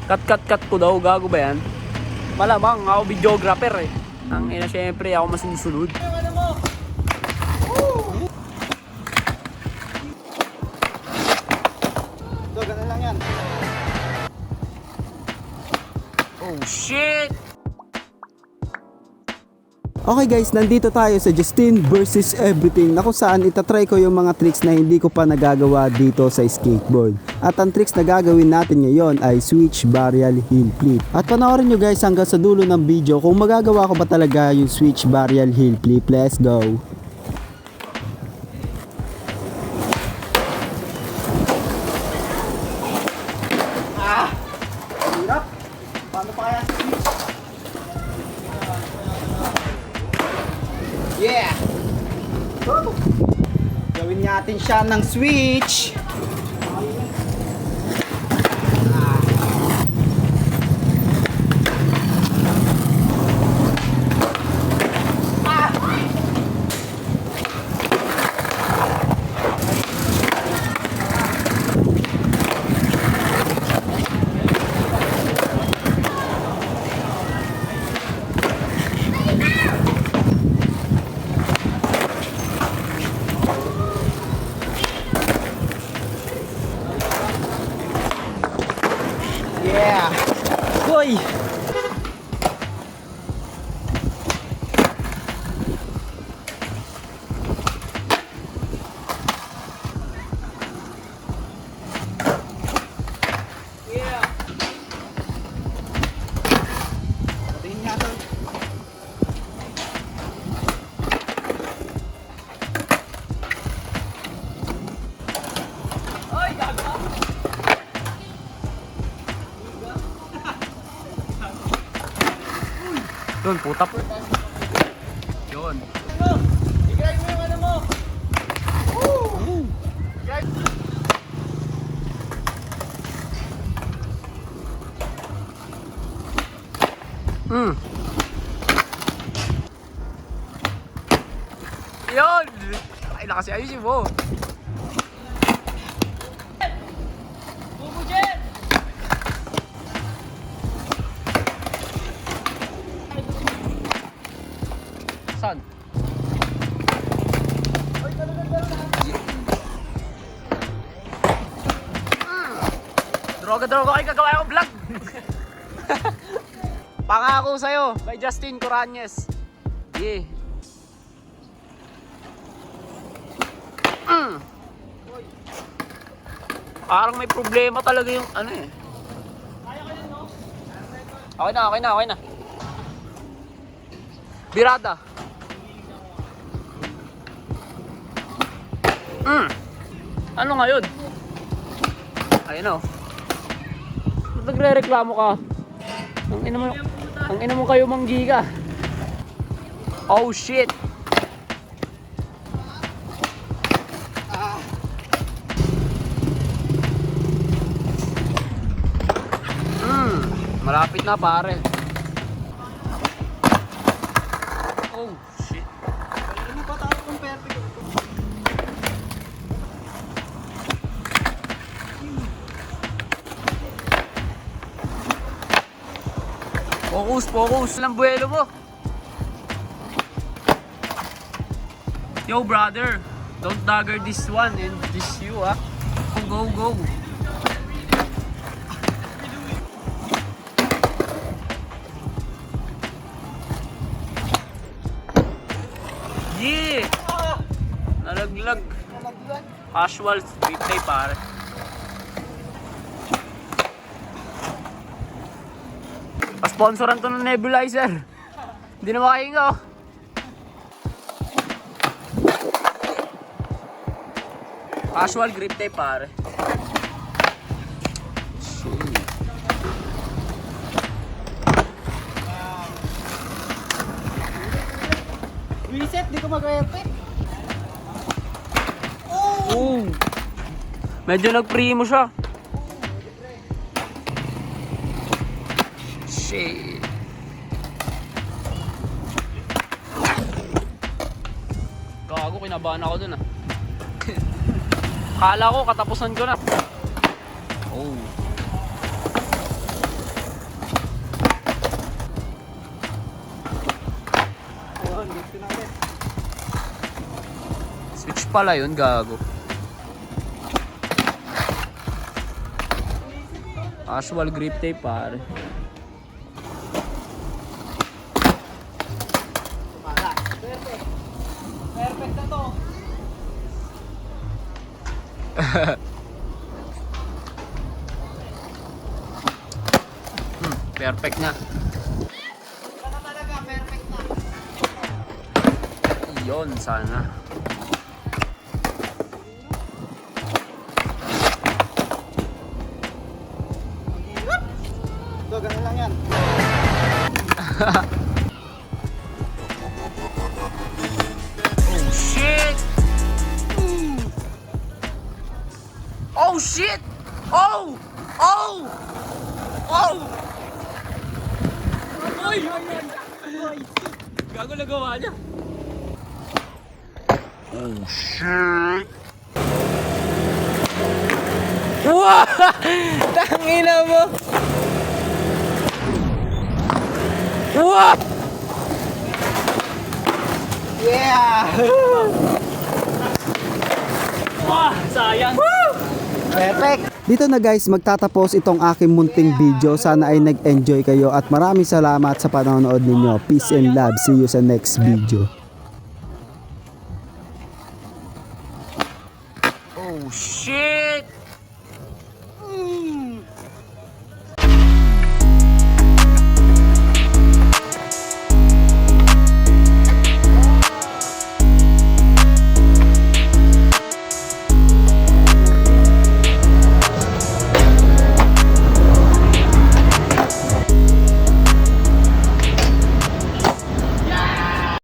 Cut ko daw, gago ba yan? Malamang ako videographer eh. Ang ina, syempre ako mas sumusunod. So, ganun lang yan. Oh shit! Okay guys, nandito tayo sa Justin versus Everything na kung saan itatry ko yung mga tricks na hindi ko pa nagagawa dito sa skateboard. At ang tricks na gagawin natin ngayon ay switch barrel heel flip. At panoorin nyo guys hanggang sa dulo ng video kung magagawa ko ba talaga yung switch barrel heel flip. Let's go! Hirap! Paano pa kaya switch? Yeah! Woo! Gawin natin siya ng switch. Yeah! Boy! Yeah! Patingin nga to. Ay, gago! Yun, puta po. Yun. Igay mo yung ano mo! Yun! Ay, nakasi ayusin mo. Saan? Droga kayo gagawa akong vlog. Pangako sa'yo, kay Justin Coranyes. Yeah. Parang may problema talaga yung ano eh. Okay na. Birada. Ano ngayon? Ayun o. Nagre-reklamo ka. Ang ina mo kayo manggi ka. Oh shit. Malapit na pare. Oh shit. Ano ba tayo kung perfect? Focus lang buwelo mo. Yo brother, don't dagger this one and this you ah. Go. Yeah! Nalaglag. Casual replay pare. Pa-sponsoran to ng nebulizer. Hindi na makahinga oh. Casual grip tape pare. Reset, di ko mag-repeat. Oh! Medyo nag-primo siya. Shit. Gago, kinabahan ako dun ah. Kala ko katapusan ko na. Oh. pala yun, gago. Casual grip tape, pare. Perfect na to. Perfect na. Talaga, perfect na. Yun, sana. So, ganun lang yan. Oh shit! Oh shit! Oh! Oh! Oh! Oy! Gago na gawa niya. Oh shit! Wow! Tangina mo! Wow! Yeah! Wow! Sayang! Perfect! Dito na guys, magtatapos itong aking munting video. Sana ay nag-enjoy kayo at maraming salamat sa panonood ninyo. Peace and love. See you sa next video.